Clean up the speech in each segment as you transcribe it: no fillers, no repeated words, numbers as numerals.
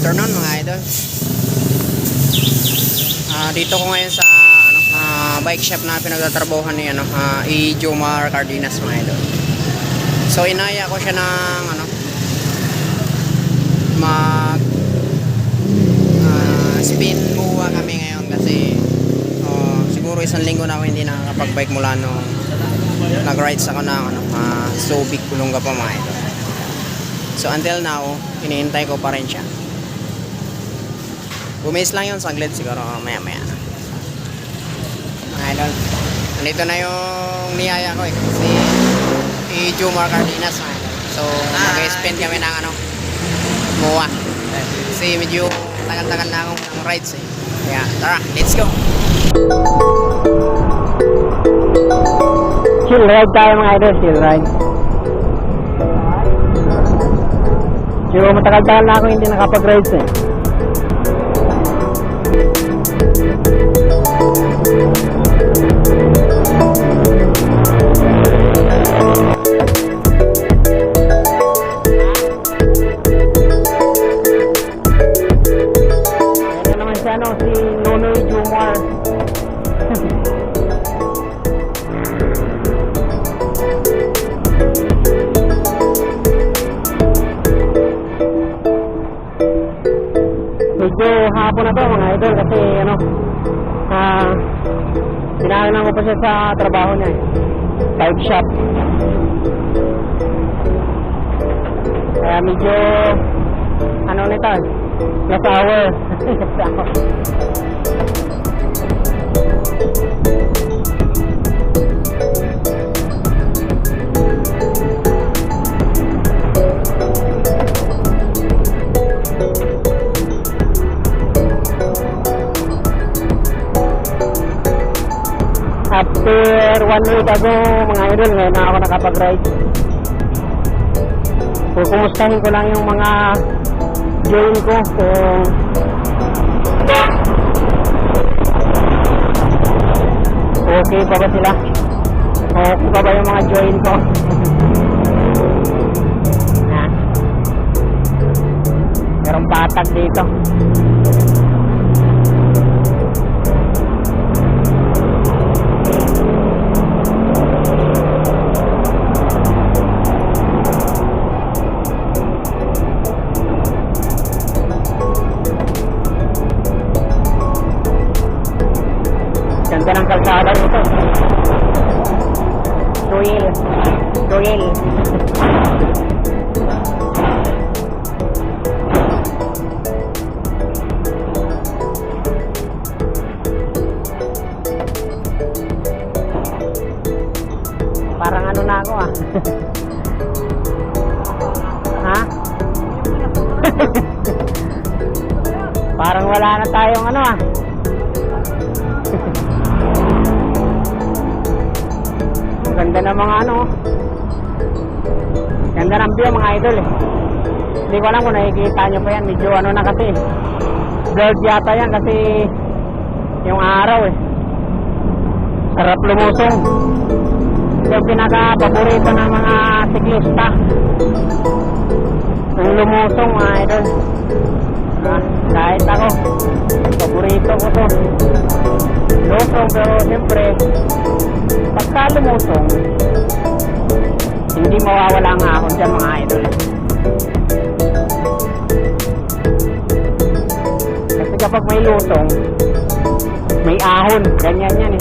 afternoon mga idol. Dito ko ngayon sa bike shop na pinagtatrabahuhan ni Jomar Cardenas mga idol. So inaya ko siya ng mag spin MUA kami ngayon kasi siguro isang linggo na ako hindi nakakapag-bike mula nung nag-rides ako ng Subic Olonga pa mga idol. So until now, hinihintay ko pa rin siya. Bumis lang yun, saglit siguro maya maya na. Mga idol, nandito na yung niyaya ko si Jomar Cardenas mga idol. So mag-spend kami ng MUA kasi medyo tagal-tagal na akong rides Kaya tara, let's go. Chill ride tayo mga idol, chill ride. Pero matagal-tagal na ako hindi nakapag-rides Ayan naman siya si Nonoy Jomar. Medyo hapon na to mga idol kasi pinaanan ko pa siya sa trabaho niya bike shop. Kaya medyo nito last hour. After 1 week ago mga idol, ngayon na ako nakapag-ride. Kukumustahin ko lang yung mga join ko kung okay pa ba sila, okay pa ba yung mga join ko. Merong patag dito. Ganda ng kalsada nito. Soil. Parang na ako Ha? Parang wala na tayong Ganda ng mga ganda ng view mga idol Hindi ko alam kung nakikita nyo pa yan. Medyo na kasi blurred yata yan kasi yung araw Sarap lumusong. Ito pinaka-paborito ng mga siklista, yung lumusong mga idol. Kahit ako, paborito ko to lusong, pero siyempre pagka lumusong hindi mawawala nga ako dyan mga idol kasi kapag may lusong may ahon, ganyan yan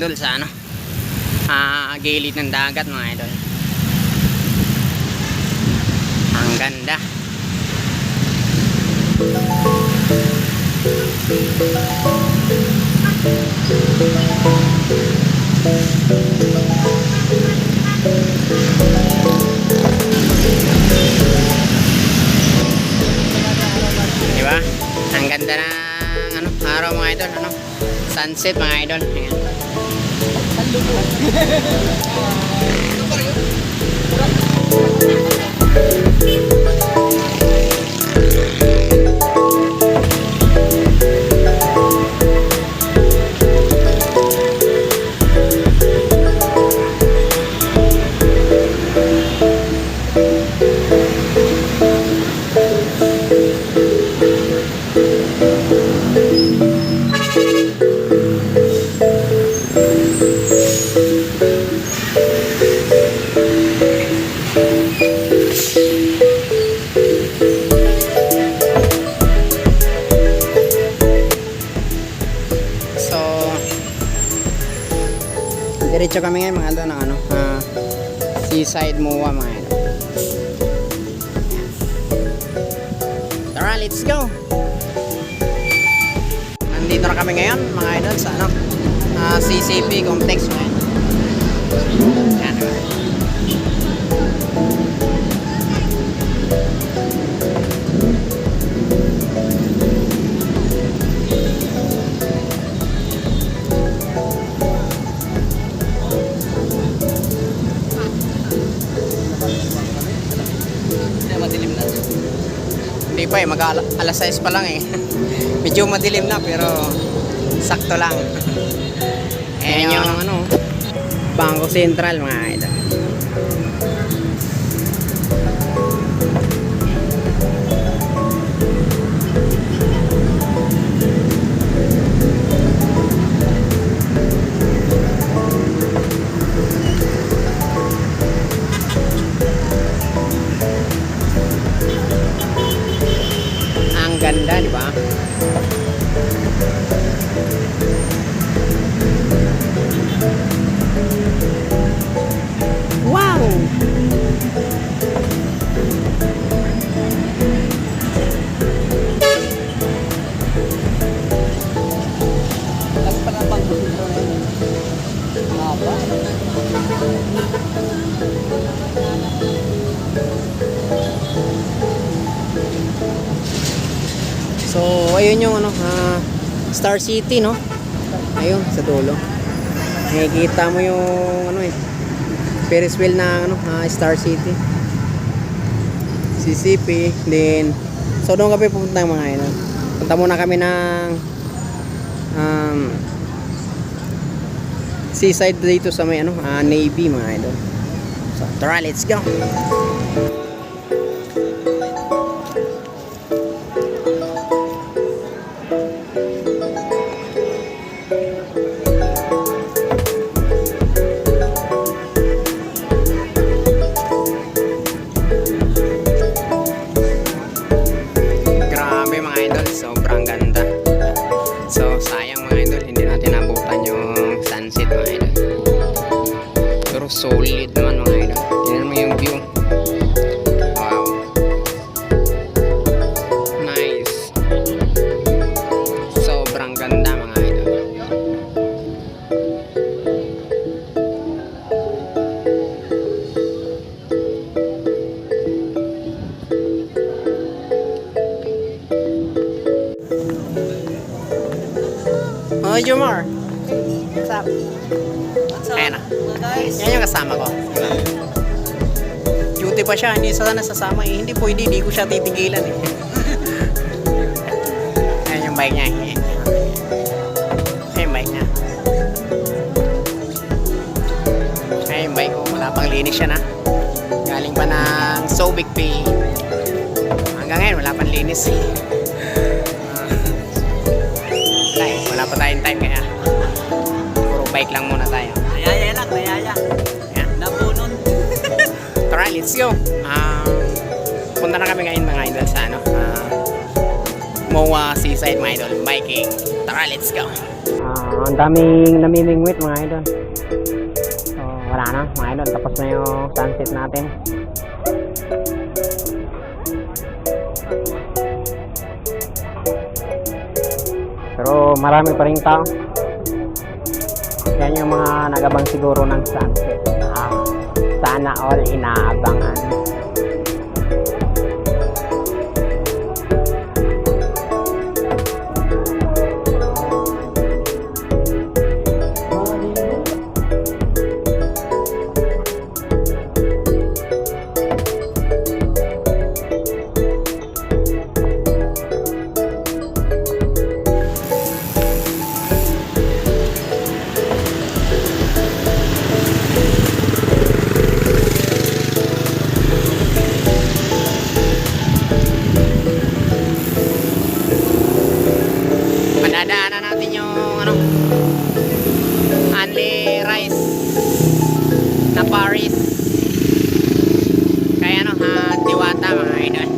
idol sa ano, gilid ng dagat mga idol. Ang ganda. Diba? Ang ganda ng ano, araw mga idol, ano? Sunset mga idol. Ayan. Diretso kami ngayon mga idol ng ano, Seaside MOA mga idol. Tara, let's go! Nandito na kami ngayon mga idol sa ano, CCP complex mga idol. Yan, diba? Hindi pa eh, alas 6 pa lang eh. Medyo madilim na pero sakto lang. Ayan yung ano, Bangko Sentral mga idol. Ganda, di ba? Wow! Lagi pa na bang So, ayun yung ano, Star City, no? Ayun, sa dulo. Nakikita mo yung ano eh, Ferris wheel na ano, Star City. CCP, then so doon kami pupunta mga idol. Punta muna kami ng seaside dito sa may ano, Navy mga idol. So, tara, let's go. Sobrang ganda. So sayang mga idol, hindi natin nabutan yung sunset mga idol. Pero solid naman mga idol. Tingnan mo yung view. Wow. Nice. Sobrang ganda mga idol. Oh, Jomar. What's up? Ayan na. Yan yung kasama ko. Duty pa siya. Hindi sana sasama eh. Hindi pwede. Hindi ko siya titigilan eh. Ayan yung bike niya. Ayan yung bike niya. Ayan yung bike ko. Wala pang linis siya na. Galing pa ng Subic Bay. Hanggang ngayon wala pang linis eh. Wala pa tayong time kaya puro bike lang muna tayo. Nayaya lang, nayaya. Yeah. Napunon. Tara, let's go. Punta na kami ngayon mga idol sa ano, MOA Seaside mga idol, biking. Tara, let's go. Ang daming namimingwit mga idol. So, wala na mga idol, tapos na yung sunset natin. Pero marami pa rin tao. Yan yung mga nagabang siguro ng sunset. Sana all inaabangan. Madadaanan natin yung ano, Anli Rice na Paris. Kaya ano, Diwata mga idol.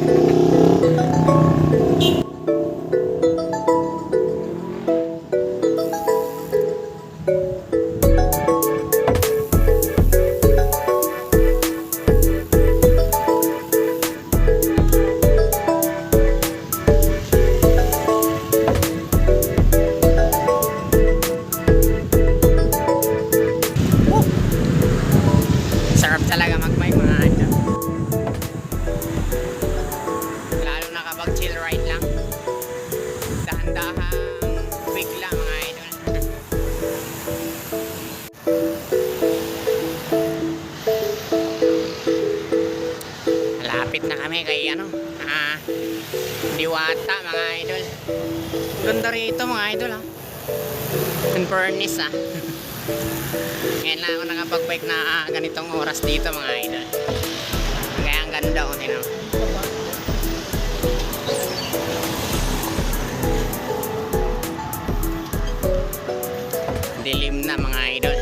Sarap talaga mag-bike mga idol. Lalo na kapag chill ride lang. Dahan-dahang quick lang mga idol. Malapit na kami kay ano, Diwata mga idol. Ganda rito mga idol in fairness Ngayon lang ako nakapag-bike na ganitong oras dito mga idol. Kaya ang ganda ko din dilim na mga idol.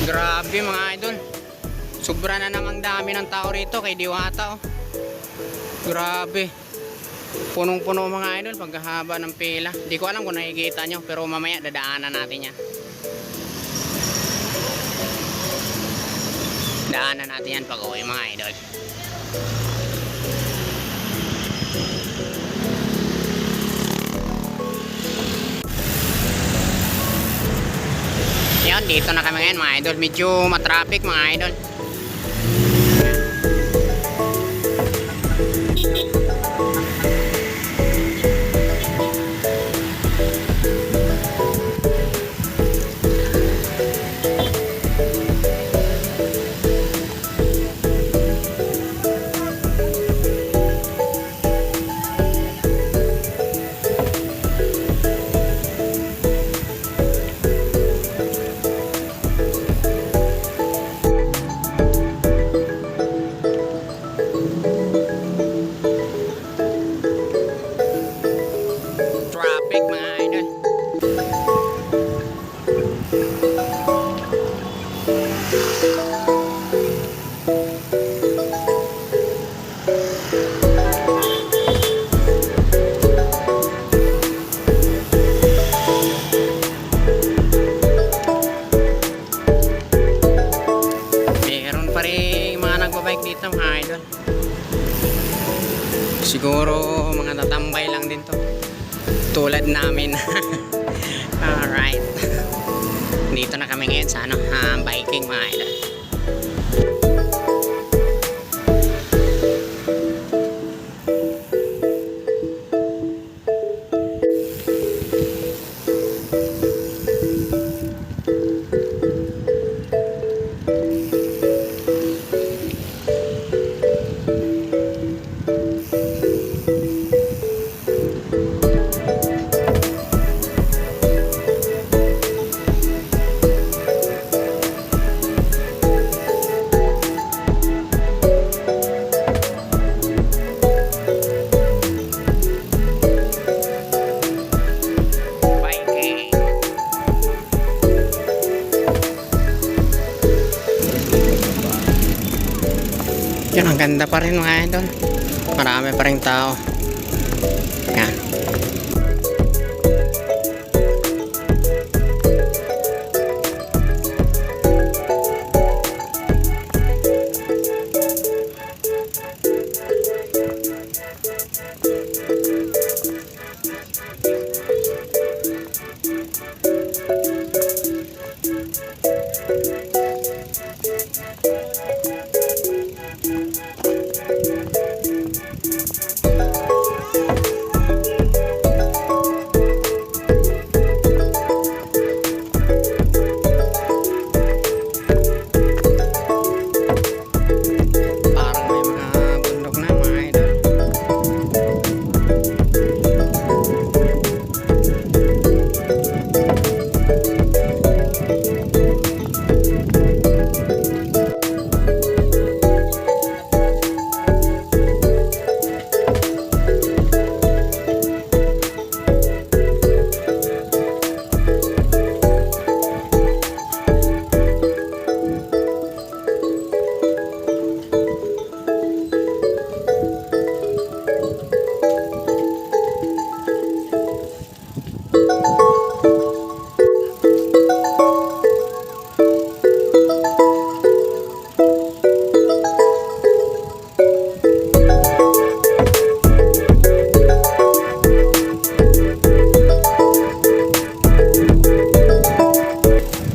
Grabe mga idol. Sobra na namang dami ng tao rito kay Diwata Grabe. Punong-puno mga idol paghahaba ng pila. Hindi ko alam kung nakikita nyo, pero mamaya dadaanan natin yan. Daanan natin yan pag-uwi mga idol. Yan, dito na kami ngayon mga idol. Medyo matraffic mga idol. Dito mga idol, siguro mga tatambay lang din to tulad namin. Alright, dito na kami ngayon sa ano, biking mga idol. Ang ganda pa rin mga idol. Marami pa rin tao. Yan.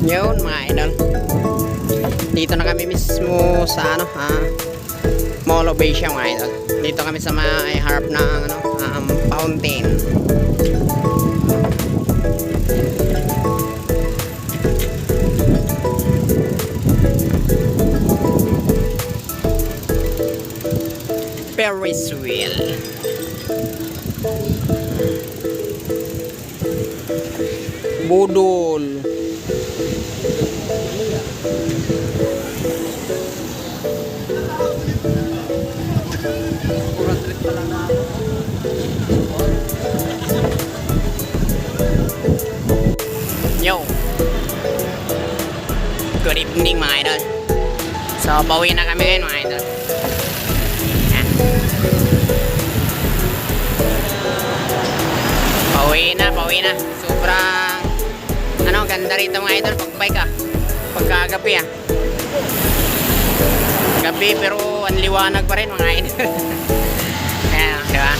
Yun mga idol, dito na kami mismo sa ano, Mall of Asia mga idol. Dito kami sa may harap ng ano, fountain. Ferris wheel. Budol. Yo, good evening mga idol. So pauwi na kami ngayon mga idol. Yan. Pauwi na. Sobrang ano, ganda rito mga idol pag bike pagkagabi gabi pero ang liwanag pa rin mga idol. Ayan, diba?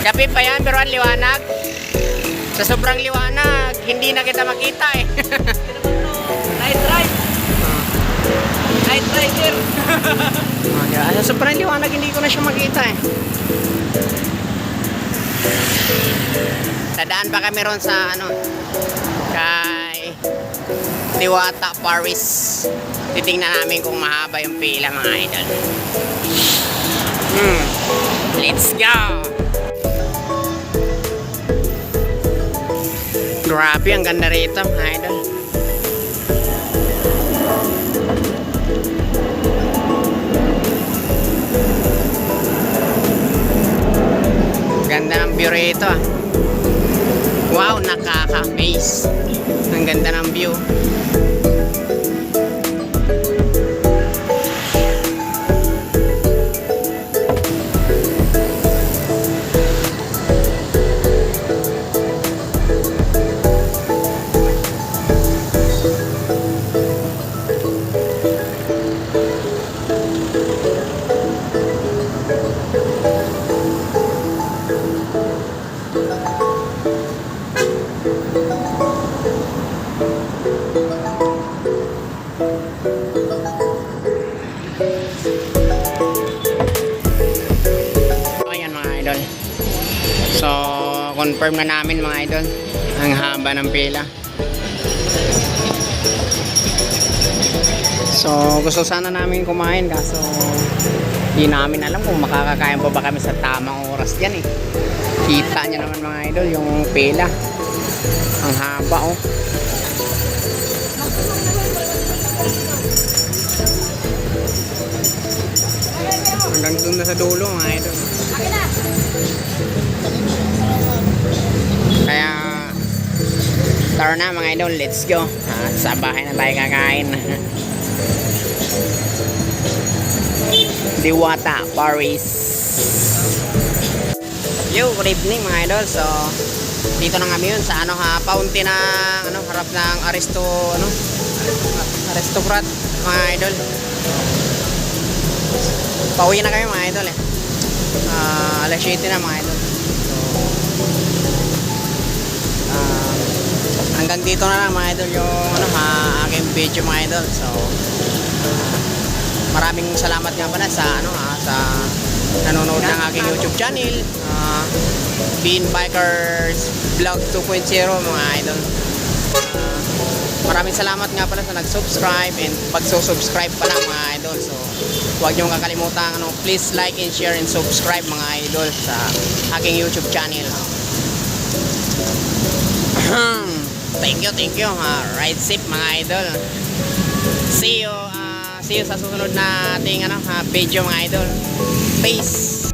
Gabi pa yan pero ang liwanag. Sa sobrang liwanag, hindi na kita makita Night ride. Night rider. Sa sobrang liwanag, hindi ko na siya makita Dadaan pa kami ron sa ano, kay Diwata Paris. Titingnan namin kung mahaba yung pila mga idol. Let's go! Grabe, ang ganda rito mga idol. Ganda ng view rito Wow, nakaka-amaze. Ang ganda ng view. So, confirm na namin mga idol ang haba ng pila. So, gusto sana namin kumain kaso hindi namin alam kung makakakain pa ba kami sa tamang oras dyan Kita nyo naman mga idol yung pila. Ang haba Hanggang dun na sa dulo mga idol. Kaya tara na mga idol, let's go. At sa bahay na tayo kakain. Diwata, Paris. Yo, good evening mga idol. So, dito na kami yun sa fountain na harap ng aristocrat mga idol. Pauwi na kami mga idol eh. Alas 7 na mga idol. So, hanggang dito na lang mga idol yung aking video mga idol. So, maraming salamat nga pala sa sa nanonood ng aking YouTube channel, Bean Bikers Vlog 2.0 mga idol. Maraming salamat nga pala sa nag-subscribe and pagso-subscribe pa lang mga idol. So, huwag niyong kakalimutan please like and share and subscribe mga idol sa aking YouTube channel. Thank you. Ride safe mga idol. See you sa susunod na ating video mga idol. Peace.